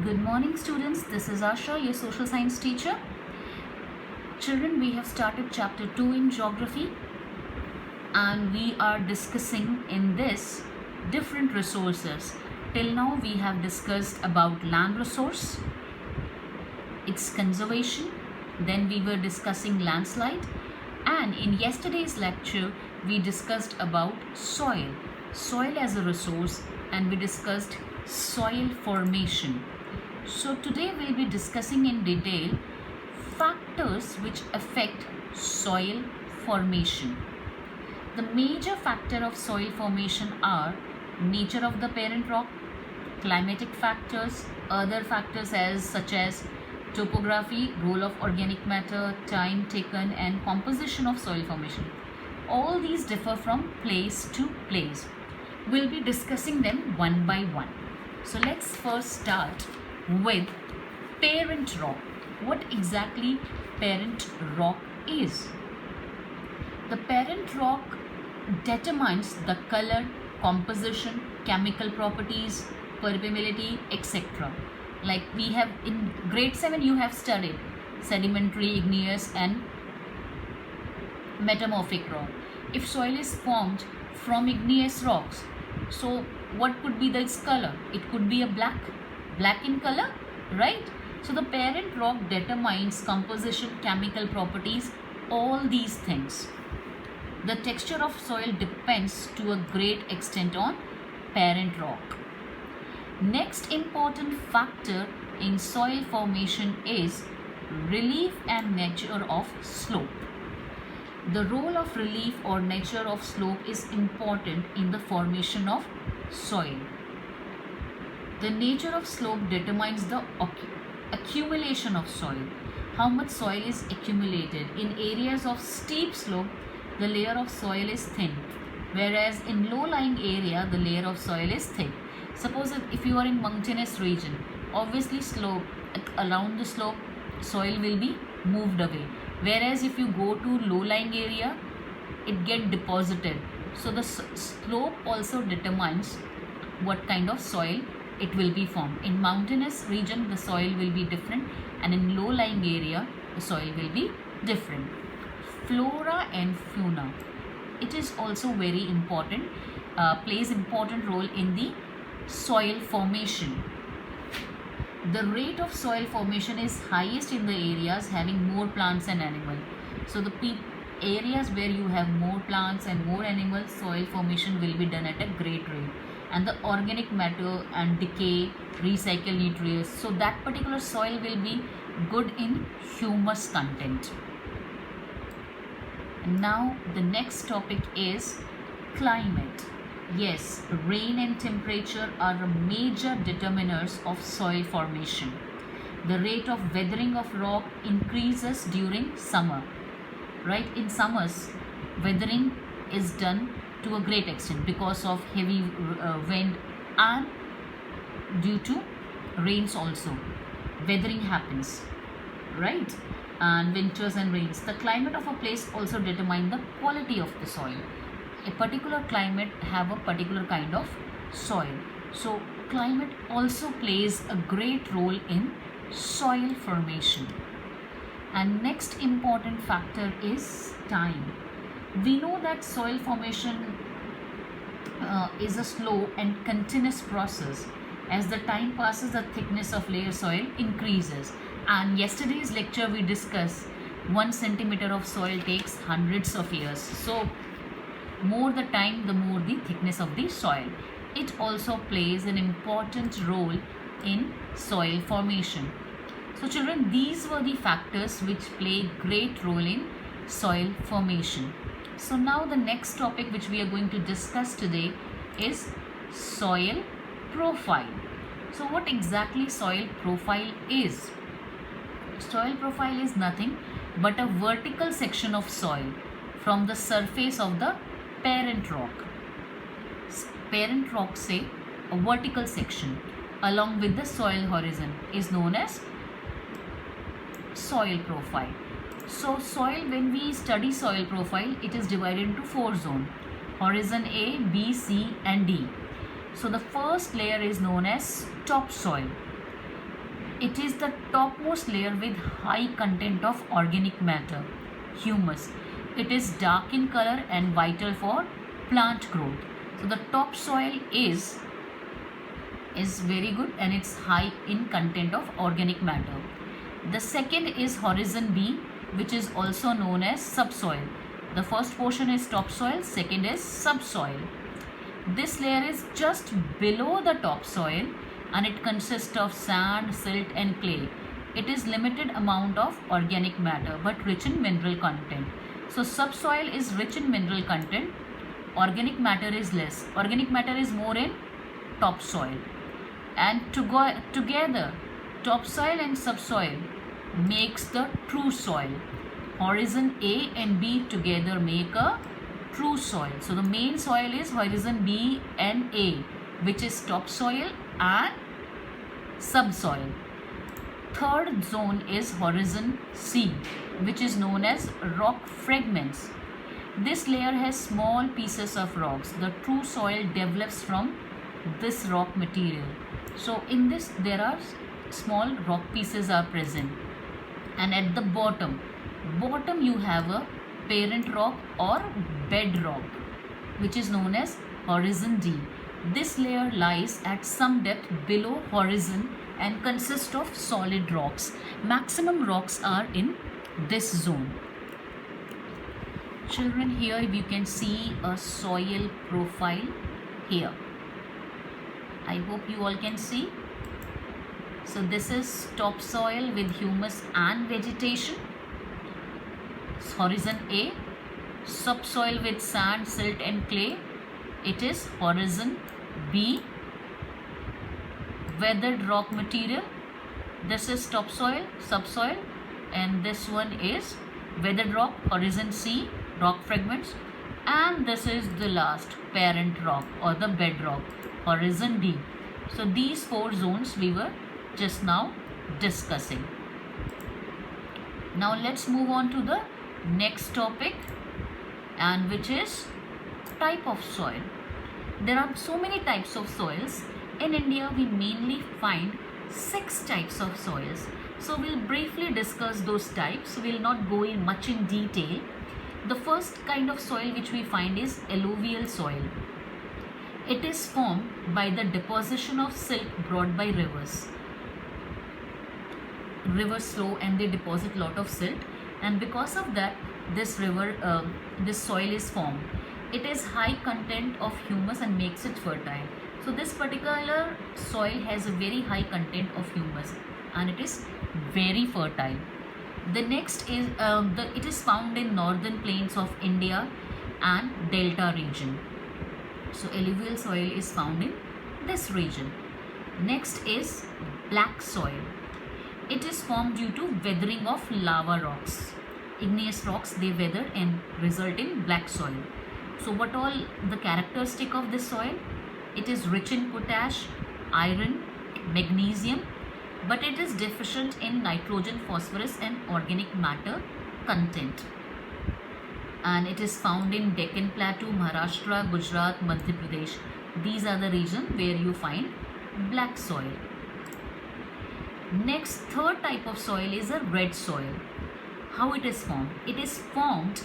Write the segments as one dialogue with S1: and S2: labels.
S1: Good morning, students. This is Asha, your social science teacher. Children, we have started chapter 2 in geography, and we are discussing in this different resources. Till now, we have discussed about land resource, its conservation, then we were discussing landslide, and in yesterday's lecture, we discussed about soil as a resource, and we discussed soil formation. So today we'll be discussing in detail factors which affect soil formation. The major factor of soil formation are nature of the parent rock, climatic factors, other factors such as topography, role of organic matter, time taken, and composition of soil formation. All these differ from place to place. We'll be discussing them one by one. So let's first start with parent rock. What exactly parent rock is? The parent rock determines the color, composition, chemical properties, permeability, etc. Like we have in grade 7 you have studied sedimentary, igneous and metamorphic rock. If soil is formed from igneous rocks, so what could be its color? It could be a black in color, right? So the parent rock determines composition, chemical properties, all these things. The texture of soil depends to a great extent on parent rock. Next important factor in soil formation is relief and nature of slope. The role of relief or nature of slope is important in the formation of soil. The nature of slope determines the accumulation of soil. How much soil is accumulated. In areas of steep slope, the layer of soil is thin, whereas in low-lying area, the layer of soil is thick. Suppose if you are in mountainous region, obviously slope around the slope, soil will be moved away. Whereas if you go to low-lying area, it get deposited. So the slope also determines what kind of soil it will be formed. In mountainous region, the soil will be different, and in low-lying area, the soil will be different. Flora and fauna. It is also very important, plays important role in the soil formation. The rate of soil formation is highest in the areas having more plants and animals. So the areas where you have more plants and more animals, soil formation will be done at a great rate. And the organic matter and decay, recycle nutrients. So that particular soil will be good in humus content. Now the next topic is climate. Yes, rain and temperature are major determiners of soil formation. The rate of weathering of rock increases during summer. Right? In summers, weathering is done to a great extent because of heavy wind and due to rains also. Weathering happens, right? And winters and rains. The climate of a place also determine the quality of the soil. A particular climate have a particular kind of soil. So climate also plays a great role in soil formation. And next important factor is time. We know that soil formation is a slow and continuous process. As the time passes, the thickness of layer soil increases. And yesterday's lecture we discussed 1 centimeter of soil takes hundreds of years. So more the time, the more the thickness of the soil. It also plays an important role in soil formation. So children, these were the factors which play great role in soil formation. So now the next topic which we are going to discuss today is soil profile. So what exactly soil profile is? Soil profile is nothing but a vertical section of soil from the surface of the parent rock. Parent rock, say, a vertical section along with the soil horizon is known as soil profile. So soil, when we study soil profile, it is divided into 4 zones: horizon A, B, C and D. So the first layer is known as topsoil. It is the topmost layer with high content of organic matter, humus. It is dark in color and vital for plant growth. So the topsoil is very good and it's high in content of organic matter. The second is horizon B, which is also known as subsoil. The first portion is topsoil, second is subsoil. This layer is just below the topsoil and it consists of sand, silt and clay. It is limited amount of organic matter but rich in mineral content. So subsoil is rich in mineral content, organic matter is less. Organic matter is more in topsoil. And together, topsoil and subsoil makes the true soil. Horizon A and B together make a true soil. So the main soil is horizon B and A, which is topsoil and subsoil. Third zone is horizon C, which is known as rock fragments. This layer has small pieces of rocks. The true soil develops from this rock material. So in this there are small rock pieces are present, and at the bottom you have a parent rock or bedrock, which is known as horizon D. This layer lies at some depth below horizon and consists of solid rocks. Maximum rocks are in this zone. Children, here you can see a soil profile here. I hope you all can see. So this is topsoil with humus and vegetation. It's horizon A. Subsoil with sand, silt and clay. It is horizon B. Weathered rock material. This is topsoil, subsoil, and this one is weathered rock, horizon C, rock fragments, and this is the last parent rock or the bedrock, horizon D. So these four zones we were just now discussing. Now let's move on to the next topic, and which is type of soil. There are so many types of soils. In India we mainly find 6 types of soils. So we'll briefly discuss those types. We'll not go in much in detail. The first kind of soil which we find is alluvial soil. It is formed by the deposition of silt brought by rivers. Rivers flow and they deposit lot of silt, and because of that this soil is formed. It is high content of humus and makes it fertile. So this particular soil has a very high content of humus and it is very fertile. The next is it is found in northern plains of India and delta region. So alluvial soil is found in this region. Next is black soil. It is formed due to weathering of lava rocks. Igneous rocks, they weather and result in black soil. So what all the characteristic of this soil? It is rich in potash, iron, magnesium, but it is deficient in nitrogen, phosphorus and organic matter content. And it is found in Deccan Plateau, Maharashtra, Gujarat, Madhya Pradesh. These are the regions where you find black soil. Next, third type of soil is a red soil. How it is formed? It is formed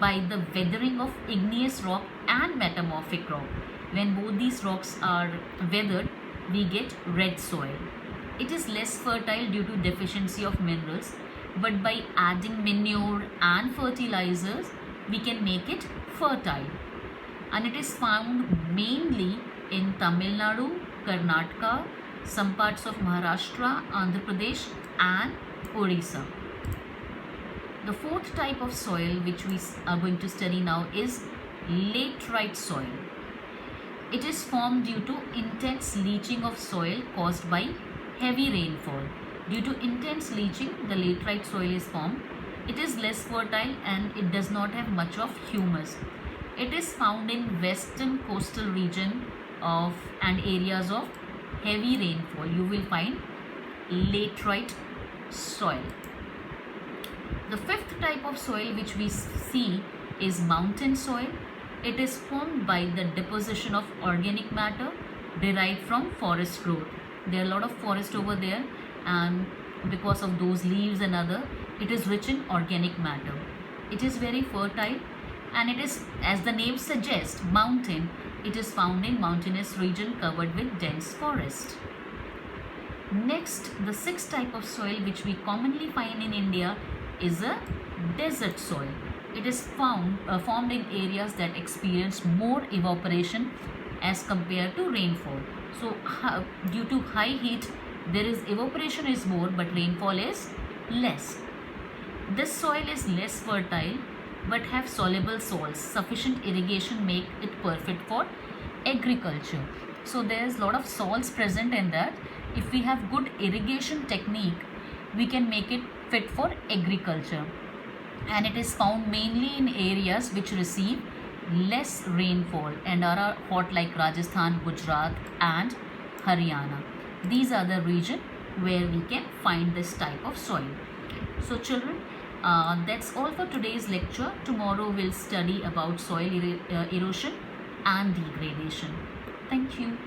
S1: by the weathering of igneous rock and metamorphic rock. When both these rocks are weathered, we get red soil. It is less fertile due to deficiency of minerals, but by adding manure and fertilizers, we can make it fertile. And it is found mainly in Tamil Nadu, Karnataka, some parts of Maharashtra, Andhra Pradesh and Odisha. The fourth type of soil which we are going to study now is laterite soil. It is formed due to intense leaching of soil caused by heavy rainfall. Due to intense leaching, the laterite soil is formed. It is less fertile and it does not have much of humus. It is found in western coastal region and areas of heavy rainfall. You will find laterite soil. The fifth type of soil which we see is mountain soil. It is formed by the deposition of organic matter derived from forest growth. There are a lot of forest over there and because of those leaves and other, it is rich in organic matter. It is very fertile, and it is, as the name suggests, mountain. It is found in mountainous region covered with dense forest. Next, the sixth type of soil which we commonly find in India is a desert soil. It is formed in areas that experience more evaporation as compared to rainfall. So due to high heat, there is evaporation is more, but rainfall is less. This soil is less fertile but have soluble salts. Sufficient irrigation make it perfect for agriculture. So there is lot of salts present in that. If we have good irrigation technique, we can make it fit for agriculture. And it is found mainly in areas which receive less rainfall and are hot, like Rajasthan, Gujarat and Haryana. These are the region where we can find this type of soil. So children, that's all for today's lecture. Tomorrow we'll study about soil erosion and degradation. Thank you.